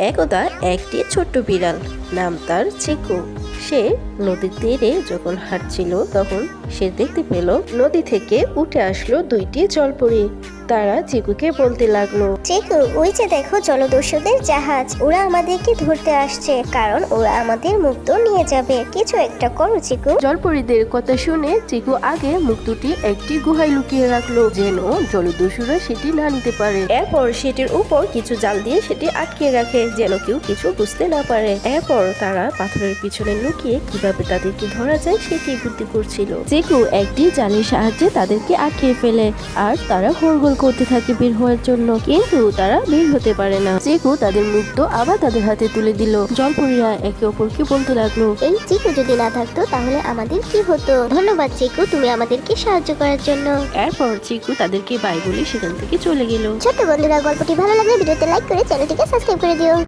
একদা একটি ছোট্ট বিড়াল, নাম তার চিকু। সে নদীর তীরে যখন হাঁটছিল তখন সে দেখতে পেল নদী থেকে উঠে আসলো দুইটি জলপরী। তারা চিকুকে বলতে লাগলো, চিকু, ওই যে দেখো জলদস্যুদের জাহাজ, ওরা আমাদেরকে ধরতে আসছে, কারণ ওরা আমাদের মুক্তো নিয়ে যাবে। কিছু একটা করো চিকু। জলপরীদের কথা শুনে চিকু আগে মুক্তটি একটি গুহায় লুকিয়ে রাখলো, যেন জলদস্যুরা সেটি না নিতে পারে। এরপর সেটির উপর কিছু জাল দিয়ে সেটি আটকে রাখে, যেন কেউ কিছু বুঝতে না পারে। এরপর তারা পাথরের পিছনে লুকিয়ে কিভাবে তাদেরকে ধরা যায় সেটি বুদ্ধি করছিল। চিকু একটি জালের সাহায্যে তাদেরকে আটকে ফেলে, আর তারা হোরগোল করতে থাকে বের হওয়ার জন্য, কিন্তু তারা বের হতে পারে না। চিকু তাদের মুক্তো আবার তাদের হাতে তুলে দিল। জলপরীরা একে অপরকে বলতে লাগলো, এই চিকু যদি না থাকতো তাহলে আমাদের কি হতো। ধন্যবাদ চিকু, তুমি আমাদেরকে সাহায্য করার জন্য। এরপর চিকু তাদেরকে বাই বলে সেখান থেকে চলে গেল। ছোট্ট বন্ধুরা, গল্পটি ভালো লাগলে ভিডিওতে লাইক করে চ্যানেলটিকে সাবস্ক্রাইব করে দিও।